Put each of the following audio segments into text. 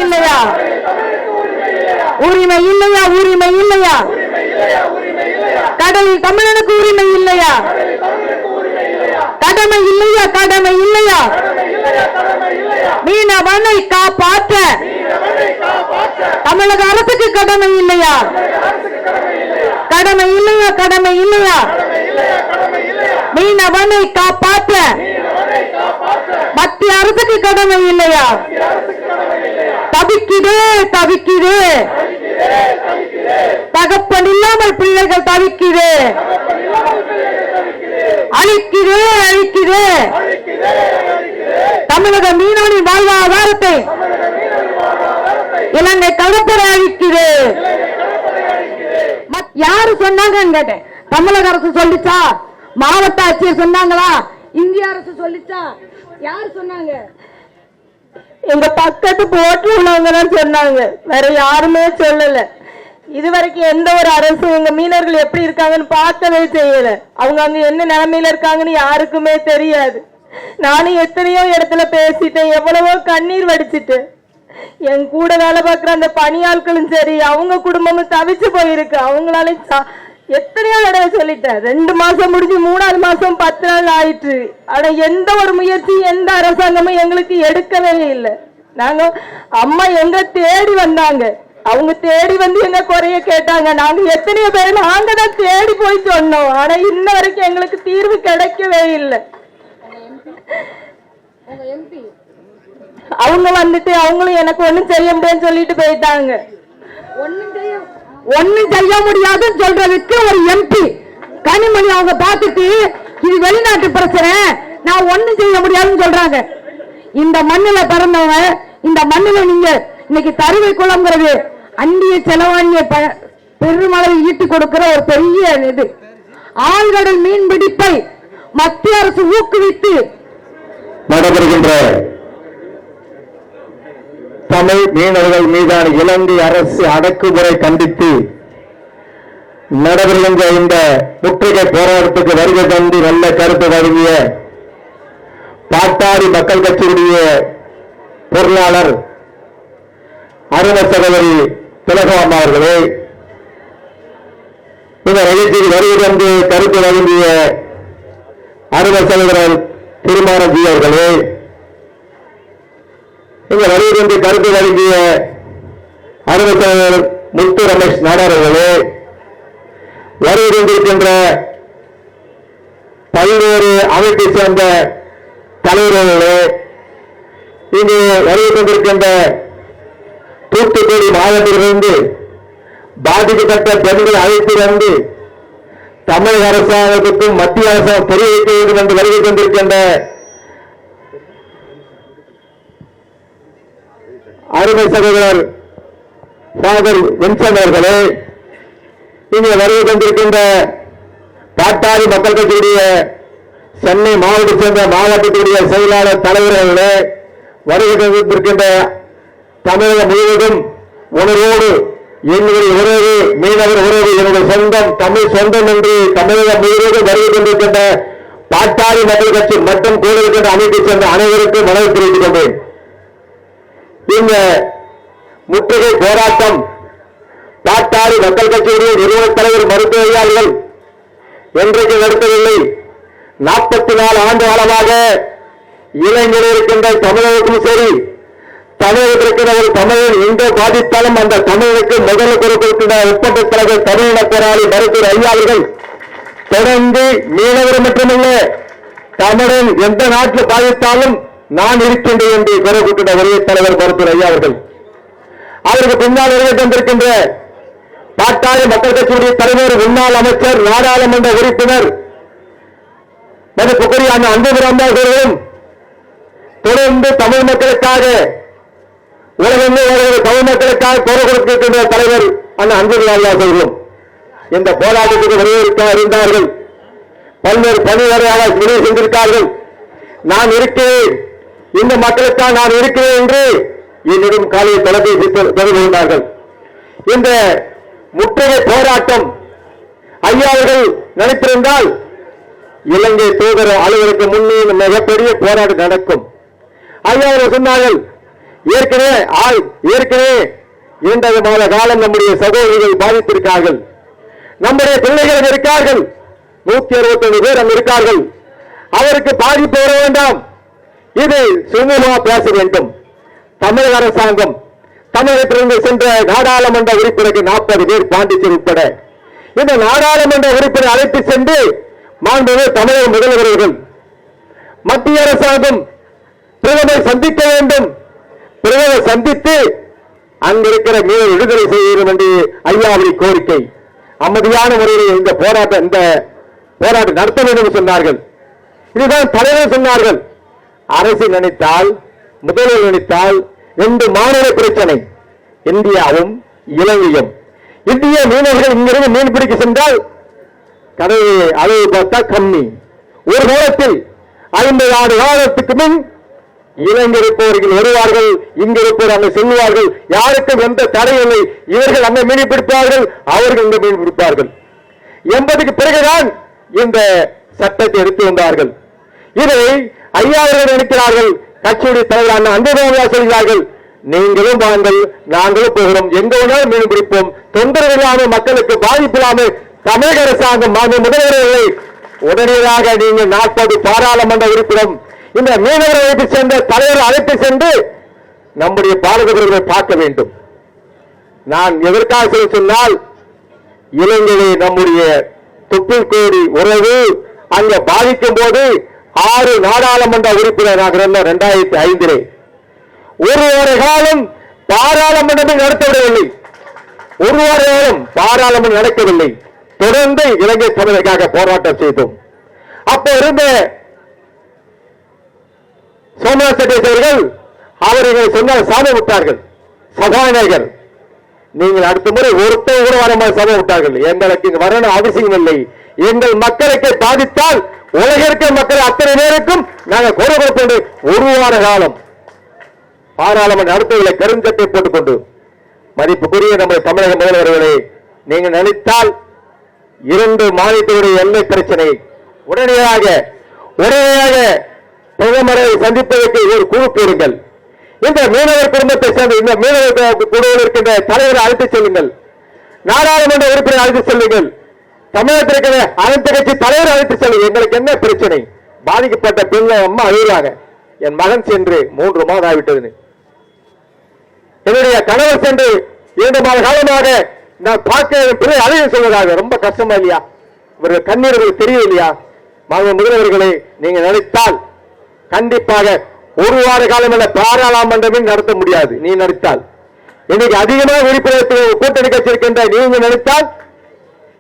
இல்லையா? உரிமை இல்லையா? உரிமை இல்லையா? கடலில் தமிழனுக்கு உரிமை இல்லையா? கடமை இல்லையா? கடமை இல்லையா? மீனவனை காப்பாற்ற தமிழக அரசுக்கு கடமை இல்லையா? கடமை இல்லையா? கடமை இல்லையா? மீனவனை காப்பாற்ற மத்திய அரசுக்கு கடமை இல்லையா? தவிக்குது தவிக்குது, தகப்பன் இல்லாமல் பிள்ளைகள் தவிக்குது, அழிக்குது அழிக்குது தமிழக மீனவனின் வாழ்வாதாரத்தை இலங்கை கடற்படை அழிக்குது. யாரு சொன்னாங்கன்னு கேட்டேன். தமிழக அரசு சொல்லிச்சா? மாவட்ட ஆட்சியர் சொன்னாங்களா? இந்திய அரசு சொல்லிச்சா? யாரு சொன்னாங்க? எங்க பக்கத்து போட்டில் உள்ளவங்க தான் சொன்னாங்க, வேற யாருமே சொல்லல. இதுவரைக்கும் எந்த ஒரு அரசும் எங்க மீனவர்கள் எப்படி இருக்காங்கன்னு பார்க்கவே செய்யல. அவங்க அங்க என்ன நிலைமையில இருக்காங்கன்னு யாருக்குமே தெரியாது. நானும் எத்தனையோ இடத்துல பேசிட்டேன், எவ்வளவோ கண்ணீர் வடிச்சிட்டேன். என் கூட வேலை பார்க்குற அந்த பணியாட்களும் சரி, அவங்க குடும்பமும் தவிச்சு போயிருக்கு. அவங்களால எத்தனையோ தடவை சொல்லிட்டேன். 2 மாசம் முடிஞ்சு 3வது மாசம் 10 நாள் ஆயிற்று. ஆனா எந்த ஒரு முயற்சி எந்த அரசாங்கமும் எங்களுக்கு எடுக்கவே இல்லை. நாங்க அம்மா எங்க தேடி வந்தாங்க, அவங்க தேடி வந்து எங்க குறைய கேட்டாங்க. நாங்க எத்தனையோ பேர் நாங்க தான் தேடி போய் சொன்னோம். ஆனா இன்ன வரைக்கும் எங்களுக்கு தீர்வு கிடைக்கவே இல்லை. அவங்க வந்துட்டு அவங்களும் எனக்கு ஒண்ணும் செய்ய முடியாதுன்னு சொல்லிட்டு போயிட்டாங்க. ஒண்ணும் செய்ய முடியாதுன்னு சொல்றதுக்கு ஒரு எம்பி கனிமொழி அவங்க பார்த்துட்டு இது வெளிநாட்டு பிரச்சனை, நான் ஒண்ணும் செய்ய முடியாதுன்னு சொல்றாங்க. இந்த மண்ணில பிறந்தவங்க, இந்த மண்ணில நீங்க இன்னைக்கு தருவை குளம்ங்கிறது அந்நிய செலவாணிய பெருமளவில் ஈட்டு கொடுக்கிற ஒரு பெரிய இது. ஆழ்கடல் மீன் பிடிப்பை மத்திய அரசு ஊக்குவித்து நடைபெறுகின்ற தமிழ் மீனவர்கள் மீதான இலங்கை அரசு அடக்குமுறை கண்டித்து நடைபெறுகின்ற இந்த முற்றுகை போராட்டத்துக்கு வருகை தந்து நல்ல கருத்து வழங்கிய பாட்டாளி மக்கள் கட்சியுடைய பொருளாளர் அருண சகோதரி திலகம்மா அவர்களே, இந்த நிகழ்ச்சியில் வருகை தந்து கருத்து வழங்கிய அருண சகோதரர் திருமாரஜி அவர்களே, இங்க வருகை தந்து கருத்து வழங்கிய அருண சகோதரர் முத்து ரமேஷ் நாடார் அவர்களே, வருகை தந்திருக்கின்ற பல்வேறு அமைப்பை சேர்ந்த தலைவர்களே, இங்கு வருகை தந்திருக்கின்ற தூத்துக்குடி மாவட்டத்திலிருந்து பாதிக்கப்பட்ட பெண்கள் அழைத்து வந்து தமிழக அரசாங்கத்துக்கும் மத்திய அரசாங்கம் தெரிவிக்க வேண்டும் என்று வருகை தந்திருக்கின்ற அருமை சகோதரர் ஃபாதர் வின்சென்ட் அவர்களே, இங்கே வருகை தந்திருக்கின்ற பாட்டாளி மக்கள் கட்சியுடைய சென்னை மாவட்டத்தை சேர்ந்த மாவட்டத்துடைய செயலாளர் தலைவர்களே, வருகை தந்திருக்கின்ற தமிழகம் முழுவதும் உணர்வோடு என்னுடைய உறவு மீனவர் உறவு என்னுடைய சொந்தம் தமிழ் சொந்தம் என்று தமிழகம் முழுவதும் வருகை தந்திருக்கின்ற பாட்டாளி மக்கள் கட்சி மற்றும் கூட இருக்கின்ற அமைப்பை சேர்ந்த அனைவருக்கும் மனதில் தெரிவித்துக் கொண்டேன். இந்த முற்றுகை போராட்டம் பாட்டாளி மக்கள் கட்சியுடைய நிறுவன தலைவர் மருத்துவர்கள் என்றைக்கு நடத்தவில்லை. 44 ஆண்டு காலமாக இளைஞர் இருக்கின்ற தமிழகத்தும் சரி, தமிழகத்தில் இருக்கிற ஒரு தமிழன் எங்கே பாதித்தாலும் அந்த தமிழுக்கு முதல் கொடுக்கின்ற ஒப்பந்த தலைவர் தமிழின போராளி மருத்துவர் ஐயா அவர்கள் தொடர்ந்து மீனவர் மட்டுமல்ல தமிழன் எந்த நாட்டில் பாதித்தாலும் நான் இருக்கின்றேன் என்று குரல் கொடுக்கின்ற ஒரே தலைவர் மருத்துவர் ஐயா அவர்கள். அவருக்கு பின்னால் வருகை தந்திருக்கின்ற பாட்டாளி மக்கள் கட்சியுடைய தலைவர், முன்னாள் அமைச்சர், நாடாளுமன்ற உறுப்பினர் மதிப்புக்குரிய அந்த அன்புமணி அவர்களும் தொடர்ந்து தமிழ் மக்களுக்காக உலகமே தமிழ் மக்களுக்காக குரல் கொடுக்கின்ற தலைவர் அந்த அன்புமணி அவர்களும் இந்த போராட்டத்துக்கு வருவதற்காக இருந்தார்கள். பல்வேறு பணிவரையாக முடிவு சென்றிருக்கார்கள். நான் இருக்கிறேன், இந்த மக்களுக்காக நான் இருக்கிறேன் என்று என்னிடம் காலையில் தொலைபேசி தொடர்பு கொண்டார்கள். இந்த முற்றுகை போராட்டம் ஐயா அவர்கள் நினைத்திருந்தால் இலங்கை தூதர அலுவலருக்கு முன்னே மிகப்பெரிய போராட்டம் நடக்கும். ஐயா அவர்கள் சொன்னார்கள், ஏற்கனவே 2 மாத காலம் நம்முடைய சகோதரிகள் பாதித்திருக்கார்கள், நம்முடைய பிள்ளைகள் இருக்கார்கள், 165 பேர் அங்கு இருக்கார்கள், அவருக்கு பாதிப்பு வர வேண்டாம், இது சுமூகமாக பேச வேண்டும். தமிழக அரசாங்கம் தமிழகத்திலிருந்து சென்ற நாடாளுமன்ற உறுப்பினருக்கு 40 பேர் பாண்டிச்சேரி உட்பட இந்த நாடாளுமன்ற உறுப்பினர் அழைத்து சென்று மாண்புமிகு தமிழக முதல்வர்கள் மத்திய அரசாங்கம் பிரதமரை சந்திக்க வேண்டும், பிரதமர் சந்தித்து அங்கிருக்கிற மீது விடுதலை செய்ய வேண்டும் என்று ஐயாவுடைய கோரிக்கை. அமைதியான முறையில் இந்த போராட்டம் நடத்த வேண்டும் என்று சொன்னார்கள். இதுதான் தலைவர் சொன்னார்கள். அரசு நினைத்தால், முதல்வர் நினைத்தால் 2 மாநில பிரச்சனை, இந்தியாவும் இலங்கையும். இந்திய மீனவர்கள் இங்கிருந்து மீன்பிடிக்க சென்றால் கடல் அளவு பார்த்தா கம்மி. ஒரு காலத்தில் 50 ஆண்டு காலத்துக்கு முன் இலங்கை இருப்பவர்கள் வருவார்கள், இங்கு இருப்பவர் அங்கு செல்வார்கள், யாருக்கும் எந்த தடையில்லை. இவர்கள் அங்கே மீன் பிடிப்பார்கள், அவர்கள் இங்கு மீன் பிடிப்பார்கள். 80க்கு பிறகுதான் இந்த சட்டத்தை எடுத்து வந்தார்கள். இதை ஐயா அவர்கள் நினைக்கிறார்கள். கட்சியுடைய தலைவர் அன்புமணி சொல்கிறார்கள், நீங்களும் வாங்கள், நாங்களும் போகிறோம், எங்க வேணாலும் மீன் பிடிப்போம், தொந்தரவு இல்லாமல் மக்களுக்கு பாதிப்பு இல்லாமல் தமிழக அரசாங்கம் முதல்வர்களை உடனடியாக நீங்கள் 40 பாராளுமன்ற உறுப்பினர் இந்த மீனவரை அழைத்து சென்ற தலைவர் அழைத்து சென்று நம்முடைய பாரதவர்களை பார்க்க வேண்டும். நான் எதற்காக சொன்னால், இலங்கையிலே நம்முடைய தொப்புள்கோடி உறவு அங்க பாதிக்கும் போது 6 நாடாளுமன்ற உறுப்பினராக இருந்த 2005 ஒரு வார காலம் பாராளுமன்றத்தை நடத்தவிடவில்லை. ஒரு வார காலம் பாராளுமன்றம் நடக்கவில்லை. தொடர்ந்து இலங்கை தமிழருக்காக போராட்டம் செய்தோம். அப்போ இருந்த சோமநாத் செட்டியார்கள் அவர்கள் சொன்ன சாமி விட்டார்கள். சபாநாயகர், நீங்கள் அடுத்த முறை ஒருத்தர் கூட வர மாதிரி சபை விட்டார்கள். எங்களுக்கு இங்கு வரணும் அவசியம் இல்லை. எங்கள் மக்களுக்கு பாதித்தால் உலகிற்க மக்கள் அத்தனை பேருக்கும் நாங்கள் குறை கொடுப்போம். ஒரு வார காலம் பாராளுமன்ற நடத்தவில்லை. கருஞ்சட்டை போட்டுக்கொண்டு மதிப்புக்குரிய நம்ம தமிழக முதல்வர்களே, நீங்கள் நினைத்தால் 2 மாநிலத்தினுடைய எல்லை பிரச்சனை உடனடியாக பிரதமரை சந்திப்பதற்கு ஒரு குழு கூறுங்கள். இந்த மீனவர் குடும்பத்தை சேர்ந்த இந்த மீனவர் குழுவில் இருக்கின்ற தலைவரை அழைத்து செல்லுங்கள், நாடாளுமன்ற உறுப்பினர் அழைத்து செல்லுங்கள், தமிழகத்தில் இருக்கிற அனைத்து கட்சி தலைவர் அழைத்து செல்லுங்கள். எங்களுக்கு என்ன பிரச்சனை? பாதிக்கப்பட்ட பெண்ணை அம்மா அழுகிறாங்க. என் மகன் சென்று 3 மாதம் ஆகிவிட்டது. என்னுடைய கணவர் சென்று 2 மாத காலமாக நான் பார்க்க பிள்ளை அழைய சொல்வதாக ரொம்ப கஷ்டமா இல்லையா? இவர்கள் கண்ணீர்கள் தெரியவில்லையா? முதல்வர்களே, நீங்க நினைத்தால் கண்டிப்பாக ஒரு வார காலம் என்ற பாராளுமன்றமே நடத்த முடியாது. நீ நினைத்தால் இன்னைக்கு அதிகமாக உறுப்பினர் கூட்டணி கட்சி இருக்கின்ற நீங்க நினைத்தால்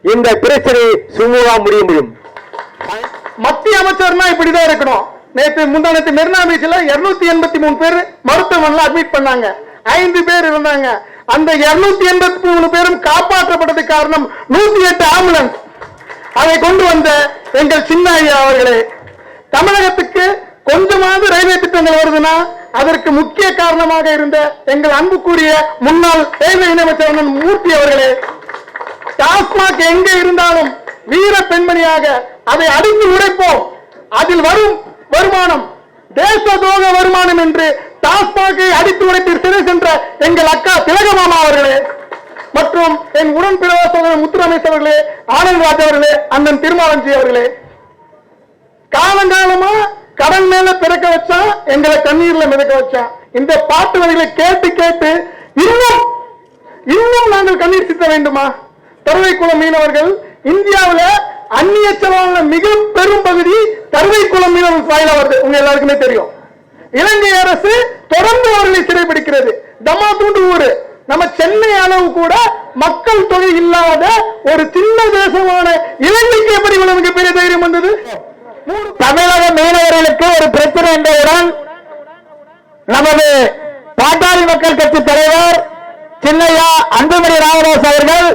இந்த பிரச்சனை சுமூகமாக முடியும். மத்திய அமைச்சர்னா இப்படிதான் இருக்கணும். முந்தானத்து மெரினா பீச்ல 283 பேர் மருத்துவமனையில் அட்மிட் பண்ணாங்க. 5 பேர் இருந்தாங்க. அந்த 283 பேரும் காப்பாற்றப்பட்டது காரணம் 108 ஆம்புலன்ஸ். அதை கொண்டு வந்த எங்கள் சின்ன ஐயா அவர்களே, தமிழகத்துக்கு கொஞ்சமாவது ரயில்வே திட்டங்கள் வருதுன்னா அதற்கு முக்கிய காரணமாக இருந்த எங்கள் அன்புக்குரிய முன்னாள் ரயில்வே இணையமைச்சர் மூர்த்தி அவர்களே, டாஸ்மாக் எங்கே இருந்தாலும் வீர பெண்மணியாக அதை அடித்து உடைப்போம், அதில் வரும் வருமானம் தேச துரோக வருமானம் என்று டாஸ்மாகை அடித்து உடைத்து சிறை சென்ற எங்கள் அக்கா திலகமாமா அவர்களே மற்றும் என் உடன்பிறவ சோதரர் முத்துரமேஷ் அவர்களே, ஆனந்த்ராஜ் அவர்களே, அண்ணன் திருமாவஞ்சி அவர்களே, காலங்காலமா கடன் மேல பிறக்க வச்சா எங்களை கண்ணீர்ல மிதக்க வச்சா. இந்த பாட்டு வரிகளை கேட்டு கேட்டு இன்னும் நாங்கள் கண்ணீர் சித்த வேண்டுமா? தருவைக்குளம் மீனவர்கள் இந்தியாவில் அந்நிய செலவான மிக பெரும் பகுதி தருவைக்குளம் மீனவர்கள் வாயிலா வருது. உங்க எல்லாருக்குமே தெரியும். இலங்கை அரசு தொடர்ந்து அவர்களை சிறைபிடிக்கிறது. தம்மாத்தூண்டு ஊரு நம்ம சென்னை அளவு கூட மக்கள் தொகை இல்லாத ஒரு சின்ன தேசமான இலங்கைக்கு எப்படி இவ்வளவு பெரிய தைரியம் வந்தது? தமிழக மீனவர்களுக்கு ஒரு பிரச்சனை என்றவுடன் நமது பாட்டாளி மக்கள் கட்சி தலைவர் சின்னையா அன்புமணி ராமதாஸ் அவர்கள்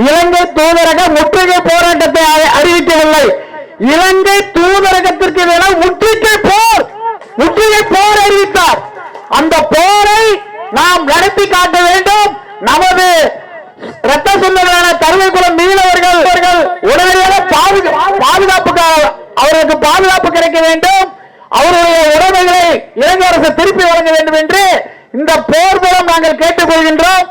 இலங்கை தூதரக முற்றுகை போராட்டத்தை அறிவிக்கவில்லை. இலங்கை தூதரகத்திற்கு முற்றுகை போர் அறிவித்தார். அந்த போரை நாம் நடத்தி காட்ட வேண்டும். நமது ரத்த சொந்தங்களான கருவைக்குளம் மீனவர்கள் உடனடியாக பாதுகாப்புக்காக அவர்களுக்கு பாதுகாப்பு கிடைக்க வேண்டும். அவருடைய உடைமைகளை இலங்கை அரசு திருப்பி வழங்க வேண்டும் என்று இந்த போர் மூலம் நாங்கள் கேட்டுக்கொள்கின்றோம்.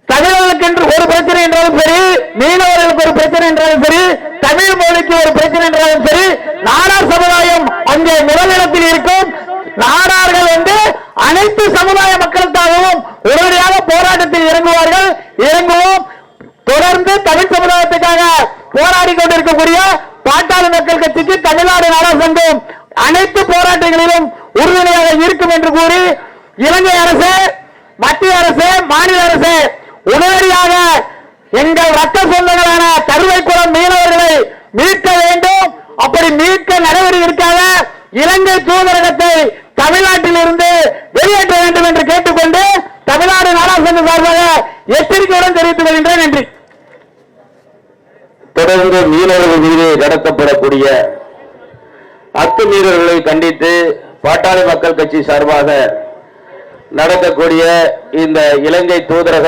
தமிழர்களுக்கு என்று ஒரு பிரச்சனை என்றாலும் சரி, மீனவர்களுக்கு ஒரு பிரச்சனை என்றாலும் சரி, தமிழ் மொழிக்கு ஒரு பிரச்சனை என்றாலும் சரி, நாடார் சமுதாயம் அங்கே முதலிடத்தில் இருக்கும். நாடார்கள் வந்து அனைத்து சமுதாய மக்களுக்காகவும் உடனடியாக போராட்டத்தில் இறங்குவோம். தொடர்ந்து தமிழ் சமுதாயத்துக்காக போராடி கொண்டிருக்கக்கூடிய பாட்டாளி மக்கள் கட்சிக்கு தமிழ்நாடு நாடார் சங்கம் அனைத்து போராட்டங்களிலும் உறுதுணையாக இருக்கும் என்று கூறி, இலங்கை அரசு, மத்திய அரசு, மாநில அரசு உடனடியாக எங்கள் ரத்த சொந்தங்களான கருவைக்குளம் மீனவர்களை மீட்க வேண்டும். அப்படி மீட்க நடவடிக்கைக்காக இலங்கை தூதரகத்தை தமிழ்நாட்டில் இருந்து வெளியேற்ற வேண்டும் என்று கேட்டுக்கொண்டு தமிழ்நாடு நாடார் சங்கம் சார்பாக எச்சரிக்கையுடன் தெரிவித்துக் கொள்கின்றேன். நன்றி. தொடர்ந்து மீனவர்கள் மீது நடத்தப்படக்கூடிய அத்துமீறல்களை கண்டித்து பாட்டாளி மக்கள் கட்சி சார்பாக நடக்கக்கூடிய இந்த இலங்கை தூதரக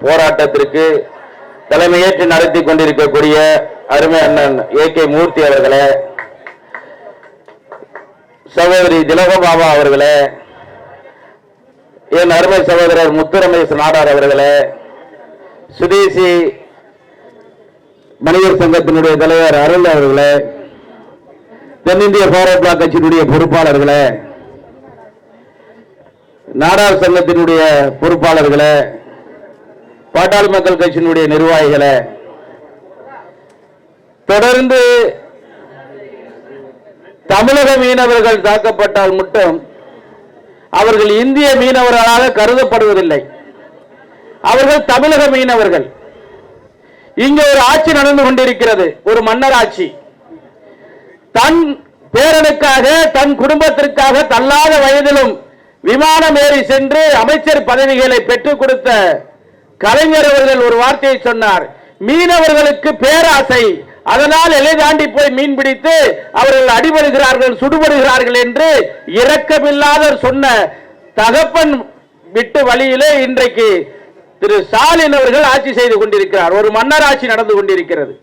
போராட்டத்திற்கு தலைமையேற்று நடத்தி கொண்டிருக்கக்கூடிய அருமை அண்ணன் AK மூர்த்தி அவர்களே, சகோதரி திலகபாபா அவர்களே, என் அருமை சகோதரர் முத்துரமேஷ் நாடார் அவர்களே, சுதேசி மனிதர் சங்கத்தினுடைய தலைவர் அருள் அவர்களே, தென்னிந்திய ஃபார்வர்ட் பிளாக் கட்சியினுடைய பொறுப்பாளர்களே, நாடார் சங்கத்தினுடைய பொறுப்பாளர்களே, பாட்டாளி மக்கள் கட்சியினுடைய நிர்வாகிகளே, தொடர்ந்து தமிழக மீனவர்கள் தாக்கப்பட்டால் மட்டும் அவர்கள் இந்திய மீனவர்களாக கருதப்படுவதில்லை. அவர்கள் தமிழக மீனவர்கள். இங்கே ஒரு ஆட்சி நடந்து கொண்டிருக்கிறது, ஒரு மன்னர் ஆட்சி. தன் பேரனுக்காக, தன் குடும்பத்திற்காக தள்ளாத வயதிலும் விமானம் ஏறி சென்று அமைச்சர் பதவிகளை பெற்றுக் கொடுத்த கலைஞர் அவர்கள் ஒரு வார்த்தையை சொன்னார். மீனவர்களுக்கு பேராசை, அதனால் எல்லை தாண்டி போய் மீன் பிடித்து அவர்கள் அடிபடுகிறார்கள், சுடுபடுகிறார்கள் என்று இரக்கமில்லாத சொன்ன தகப்பன் விட்டு வழியிலே இன்றைக்கு திரு ஸ்டாலின் அவர்கள் ஆட்சி செய்து கொண்டிருக்கிறார். ஒரு மன்னர் ஆட்சி நடந்து கொண்டிருக்கிறது.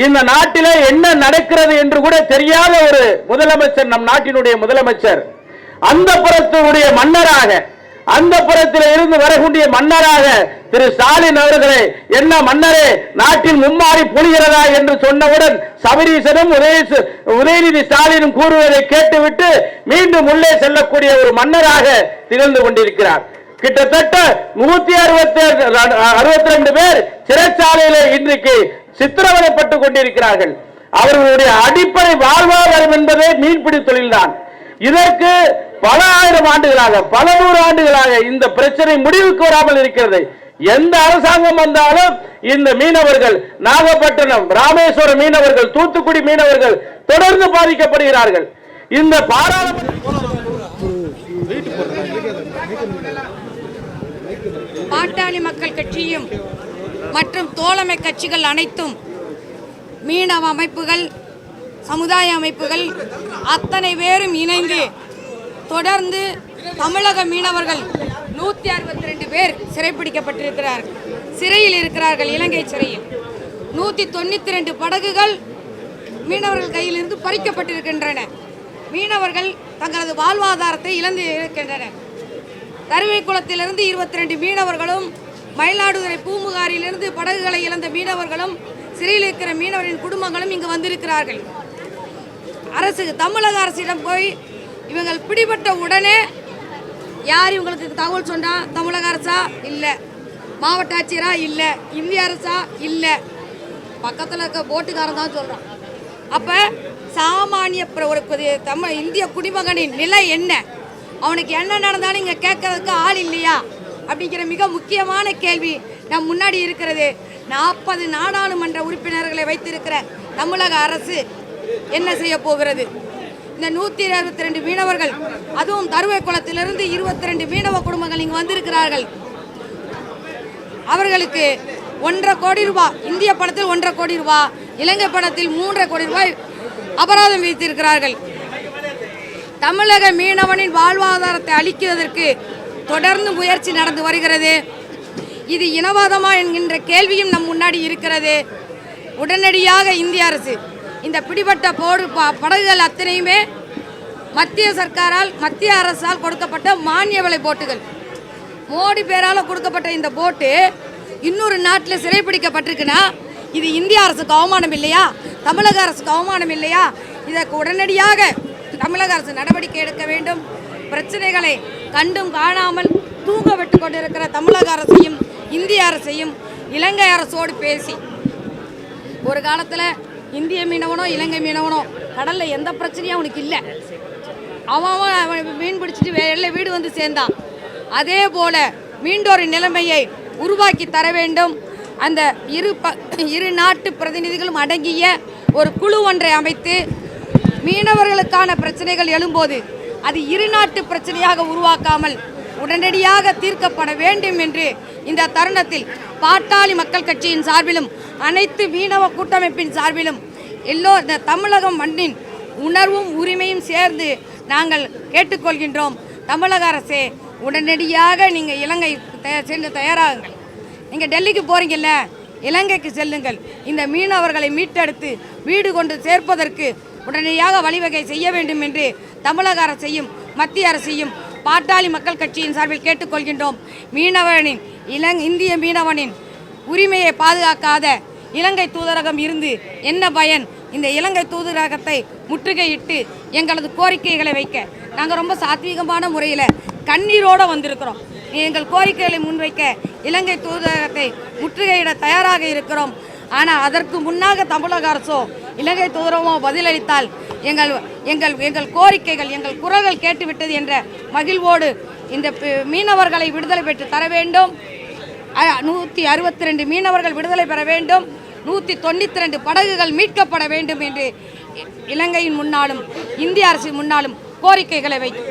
இந்த நாட்டிலே என்ன நடக்கிறது என்று கூட தெரியாத ஒரு முதலமைச்சர், நம் நாட்டினுடைய முதலமைச்சர், அந்த புறத்தினுடைய மன்னராக, அந்த புறத்தில் இருந்து வரக்கூடிய மன்னராக திரு ஸ்டாலின் அவர்களே, என்ன மன்னரே, நாட்டில் மும்மாறி பொழிகிறதா என்று சொன்னவுடன் சபரீசனும் உதயநிதி ஸ்டாலினும் கூறுவதை கேட்டுவிட்டு மீண்டும் உள்ளே செல்லக்கூடிய ஒரு மன்னராக திகழ்ந்து கொண்டிருக்கிறார். கிட்டத்தட்ட 162 பேர் சிறைச்சாலையிலே இன்றைக்கு சித்திரவதைப்பட்டுக் கொண்டிருக்கிறார்கள். அவர்களுடைய அடிப்படை வாழ்வாதாரம் என்பதே மீன்பிடி தொழில்தான். இதற்கு பல ஆயிரம் ஆண்டுகளாக, பல நூறு ஆண்டுகளாக இந்த பிரச்சனை முடிவுக்கு வராமல் இருக்கிறது. எந்த அரசாங்கம் வந்தாலும் இந்த மீனவர்கள், நாகப்பட்டினம், ராமேஸ்வரம் மீனவர்கள், தூத்துக்குடி மீனவர்கள் தொடர்ந்து பாதிக்கப்படுகிறார்கள். இந்த பாட்டாளி மக்கள் கட்சியும் மற்றும் தோழமை கட்சிகள் அனைத்தும், மீனவ அமைப்புகள், சமுதாய அமைப்புகள் அத்தனை பேரும் இணைந்து தொடர்ந்து தமிழக மீனவர்கள் 162 பேர் சிறைப்பிடிக்கப்பட்டிருக்கிறார்கள், சிறையில் இருக்கிறார்கள். இலங்கை சிறையில் 192 படகுகள் மீனவர்கள் கையிலிருந்து பறிக்கப்பட்டிருக்கின்றன. மீனவர்கள் தங்களது வாழ்வாதாரத்தை இழந்து இருக்கின்றனர். கருவைக்குளத்திலிருந்து 22 மீனவர்களும், மயிலாடுதுறை பூமுகாரிலிருந்து படகுகளை இழந்த மீனவர்களும், சிறையில் இருக்கிற மீனவரின் குடும்பங்களும் இங்கு வந்திருக்கிறார்கள். தமிழக அரசிடம் போய் இவங்கள் பிடிபட்ட உடனே யார் இவங்களுக்கு தகவல் சொன்னா? தமிழக அரசா? இல்லை. மாவட்ட ஆட்சியரா? இல்லை. இந்திய அரசா? இல்லை. பக்கத்தில் இருக்க போட்டுக்காரன் தான் சொல்கிறான். அப்போ சாமானிய ஒரு இந்திய குடிமகனின் நிலை என்ன? அவனுக்கு என்ன நடந்தாலும் இங்கே கேட்கறதுக்கு ஆள் இல்லையா அப்படிங்கிற மிக முக்கியமான கேள்வி நம் முன்னாடி இருக்கிறது. 40 நாடாளுமன்ற உறுப்பினர்களை வைத்திருக்கிற தமிழக அரசு என்ன செய்ய போகிறது? இந்த 122 மீனவர்கள், அதுவும் கருவைக்குளத்திலிருந்து 22 மீனவ குடும்பங்கள் இங்கு வந்திருக்கிறார்கள். அவர்களுக்கு 1.5 கோடி ரூபாய், இந்திய பணத்தில் 1.5 கோடி ரூபாய், இலங்கை பணத்தில் 3.5 கோடி ரூபாய் அபராதம் விதித்திருக்கிறார்கள். தமிழக மீனவனின் வாழ்வாதாரத்தை அளிக்கிறதற்கு தொடர்ந்து முயற்சி நடந்து வருகிறது. இது இனவாதமா என்கின்ற கேள்வியும் நம் முன்னாடி இருக்கிறது. உடனடியாக இந்திய அரசு இந்த பிடிபட்ட படகுகள் அத்தனையுமே மத்திய சர்க்காரால் மத்திய அரசால் கொடுக்கப்பட்ட மானிய விலை போட்டுகள். மோடி பேரால் கொடுக்கப்பட்ட இந்த போட்டு இன்னொரு நாட்டில் சிறைப்பிடிக்கப்பட்டிருக்குன்னா இது இந்திய அரசுக்கு அவமானம் இல்லையா? தமிழக அரசுக்கு அவமானம் இல்லையா? இதற்கு உடனடியாக தமிழக அரசு நடவடிக்கை எடுக்க வேண்டும். பிரச்சனைகளை கண்டும் காணாமல் தூங்க விட்டு கொண்டிருக்கிற தமிழக அரசையும் இந்திய அரசையும் இலங்கை அரசோடு பேசி, ஒரு காலத்தில் இந்திய மீனவனோ இலங்கை மீனவனோ கடலில் எந்த பிரச்சனையும் அவனுக்கு இல்லை. அவன் மீன் பிடிச்சிட்டு வெள்ளை வீடு வந்து சேர்ந்தான். அதே போல மீண்டொரு நிலைமையை உருவாக்கி தர வேண்டும். அந்த இரு நாட்டு பிரதிநிதிகளும் அடங்கிய ஒரு குழு ஒன்றை அமைத்து மீனவர்களுக்கான பிரச்சனைகள் எழும்போது அது இரு நாட்டு பிரச்சனையாக உருவாக்காமல் உடனடியாக தீர்க்கப்பட வேண்டும் என்று இந்த தருணத்தில் பாட்டாளி மக்கள் கட்சியின் சார்பிலும் அனைத்து மீனவ கூட்டமைப்பின் சார்பிலும் இந்த தமிழகம் மண்ணின் உணர்வும் உரிமையும் சேர்ந்து நாங்கள் கேட்டுக்கொள்கின்றோம். தமிழக அரசே, உடனடியாக நீங்கள் இலங்கை சென்று தயாராகுங்கள். நீங்கள் டெல்லிக்கு போகிறீங்கல்ல, இலங்கைக்கு செல்லுங்கள். இந்த மீனவர்களை மீட்டெடுத்து வீடு கொண்டு சேர்ப்பதற்கு உடனடியாக வழிவகை செய்ய வேண்டும் என்று தமிழக அரசையும் மத்திய அரசையும் பாட்டாளி மக்கள் கட்சியின் சார்பில் கேட்டுக்கொள்கின்றோம். இந்திய மீனவனின் உரிமையை பாதுகாக்காத இலங்கை தூதரகம் இருந்து என்ன பயன்? இந்த இலங்கை தூதரகத்தை முற்றுகையிட்டு எங்களது கோரிக்கைகளை வைக்க நாங்கள் ரொம்ப சாத்வீகமான முறையில் கண்ணீரோடு வந்திருக்கிறோம். எங்கள் கோரிக்கைகளை முன்வைக்க இலங்கை தூதரகத்தை முற்றுகையிட தயாராக இருக்கிறோம். ஆனால் அதற்கு முன்னாக தமிழக அரசோ இலங்கை தூதரகமோ பதிலளித்தால் எங்கள் கோரிக்கைகள் எங்கள் குரல்கள் கேட்டுவிட்டது என்ற மகிழ்வோடு இந்த மீனவர்களை விடுதலை பெற்று தர வேண்டும். 162 மீனவர்கள் விடுதலை பெற வேண்டும். 192 படகுகள் மீட்கப்பட வேண்டும் என்று இலங்கையின் முன்னாலும் இந்திய அரசின் முன்னாலும் கோரிக்கைகளை வைக்கும்.